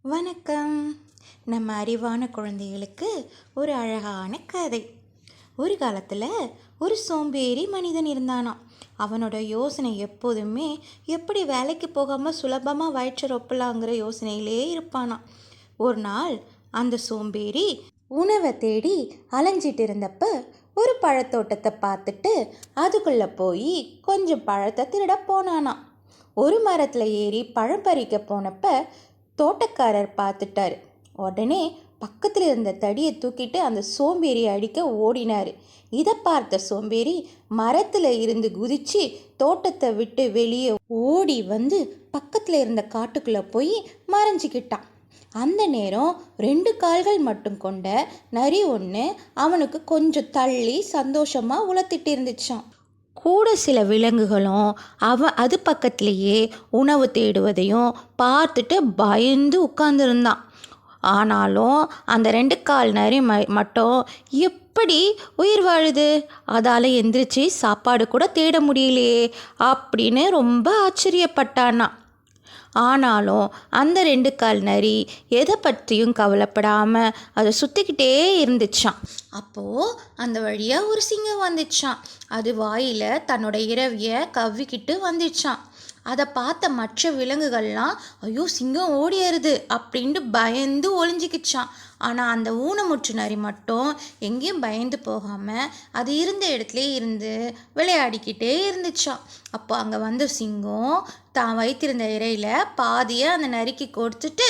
வணக்கம். நம்ம அறிவான குழந்தைகளுக்கு ஒரு அழகான கதை. ஒரு காலத்தில் ஒரு சோம்பேறி மனிதன் இருந்தானாம். அவனோட யோசனை எப்போதுமே எப்படி வேலைக்கு போகாமல் சுலபமாக வயிற்று ரொப்பலாங்கிற யோசனையிலே இருப்பானாம். ஒரு நாள் அந்த சோம்பேறி உணவை தேடி அலைஞ்சிட்டு இருந்தப்ப ஒரு பழத்தோட்டத்தை பார்த்துட்டு அதுக்குள்ளே போய் கொஞ்சம் பழத்தை திருட போனானாம். ஒரு மரத்தில் ஏறி பழம் பறிக்க போனப்ப தோட்டக்காரர் பார்த்துட்டார். உடனே பக்கத்தில் இருந்த தடியை தூக்கிட்டு அந்த சோம்பேறியை அடிக்க ஓடினார். இதை பார்த்த சோம்பேறி மரத்தில் இருந்து குதிச்சு தோட்டத்தை விட்டு வெளியே ஓடி வந்து பக்கத்தில் இருந்த காட்டுக்குள்ளே போய் மறைஞ்சிக்கிட்டான். அந்த நேரம் 2 கால்கள் மட்டும் கொண்ட நரி ஒன்று அவனுக்கு கொஞ்சம் தள்ளி சந்தோஷமாக உலத்திட்டு இருந்துச்சான். கூட சில விலங்குகளும் அது பக்கத்திலேயே உணவு தேடுவதையும் பார்த்துட்டு பயந்து உட்கார்ந்துருந்தான். ஆனாலும் அந்த 2 கால் நரி மட்டும் எப்படி உயிர் வாழுது, அதால் எந்திரிச்சு சாப்பாடு கூட தேட முடியலையே அப்படின்னு ரொம்ப ஆச்சரியப்பட்டானா. ஆனாலும் அந்த 2 கால் நரி எதை பற்றியும் கவலைப்படாமல் அதை சுற்றிக்கிட்டே இருந்துச்சான். அப்போது அந்த வழியாக ஒரு சிங்கம் வந்துச்சான். அது வாயில் தன்னோட இரவியை கவ்விக்கிட்டு வந்துச்சான். அதை பார்த்த மற்ற விலங்குகள்லாம் ஐயோ சிங்கம் ஓடியாருது அப்படின்ட்டு பயந்து ஒளிஞ்சிக்கிச்சான். ஆனால் அந்த ஊனமுற்று நரி மட்டும் எங்கேயும் பயந்து போகாமல் அது இருந்த இடத்துலே இருந்து விளையாடிக்கிட்டே இருந்துச்சான். அப்போ அங்கே வந்த சிங்கம் தான் வைத்திருந்த இறையில் பாதியை அந்த நரிக்கு கொடுத்துட்டு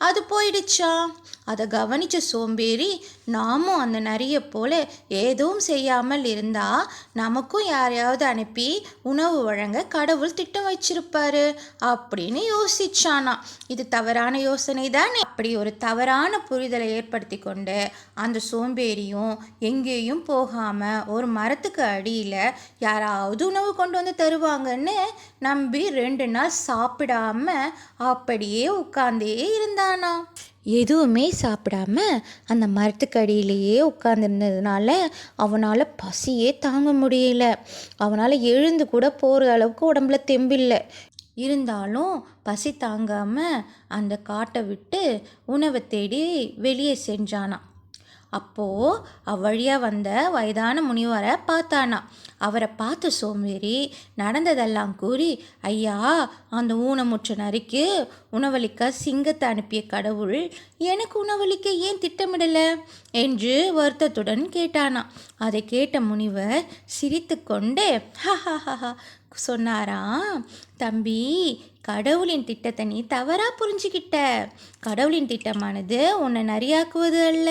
அது போயிடுச்சான். அதை கவனித்த சோம்பேறி நாமும் அந்த நரியை போல எதுவும் செய்யாமல் இருந்தால் நமக்கும் யாரையாவது அனுப்பி உணவு வழங்க கடவுள் திட்டம் வச்சிருப்பாரு அப்படின்னு யோசிச்சானா. இது தவறான யோசனை தானே. அப்படி ஒரு தவறான புரிதலை ஏற்படுத்தி கொண்டு அந்த சோம்பேறியும் எங்கேயும் போகாமல் ஒரு மரத்துக்கு அடியில் யாராவது உணவு கொண்டு வந்து தருவாங்கன்னு நம்பி 2 நாள் சாப்பிடாம அப்படியே உட்கார்ந்தே இருந்தானா. எதுவுமே சாப்பிடாம அந்த மரத்துக்கடியிலேயே உட்கார்ந்துருந்ததுனால அவனால் பசியே தாங்க முடியல. அவனால் எழுந்து கூட போகிற அளவுக்கு உடம்புல தெம்பில்லை. இருந்தாலும் பசி தாங்காமல் அந்த காட்டை விட்டு உணவை தேடி வெளியே சென்றானா. அப்போது அவ்வழியாக வந்த வயதான முனிவரை பார்த்தானா. அவரை பார்த்த சோம்பேறி நடந்ததெல்லாம் கூறி, ஐயா, அந்த ஊனமுற்ற நரிக்கு உணவளிக்க சிங்கத்தை அனுப்பிய கடவுள் எனக்கு உணவளிக்க ஏன் திட்டமிடலை என்று வருத்தத்துடன் கேட்டானா. அதை கேட்ட முனிவர் சிரித்து கொண்டு சொன்னாராம், தம்பி, கடவுளின் திட்டத்தை நீ தவறாக புரிஞ்சுக்கிட்ட. கடவுளின் திட்டமானது உன்னை நரியாக்குவது அல்ல,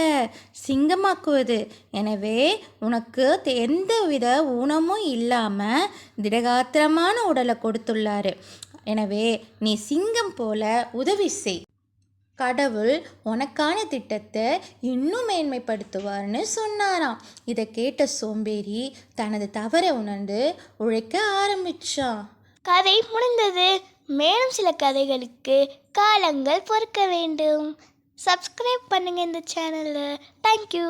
சிங்கமாக்குவது. எனவே உனக்கு எந்த வித ஊனமும் இல்லாமல் திடகாத்திரமான உடலை கொடுத்துள்ளாரு. எனவே நீ சிங்கம் போல உதவி செய். கடவுள் உனக்கான திட்டத்தை இன்னும் மேன்மைப்படுத்துவார்னு சொன்னாராம். இதை கேட்ட சோம்பேறி தனது தவறை உணர்ந்து உழைக்க ஆரம்பிச்சான். கதை முடிந்தது. மேலும் சில கதைகளுக்கு காலங்கள் பொறுக்க வேண்டும். சப்ஸ்கிரைப் பண்ணுங்க இந்த சேனலை. தேங்க்யூ.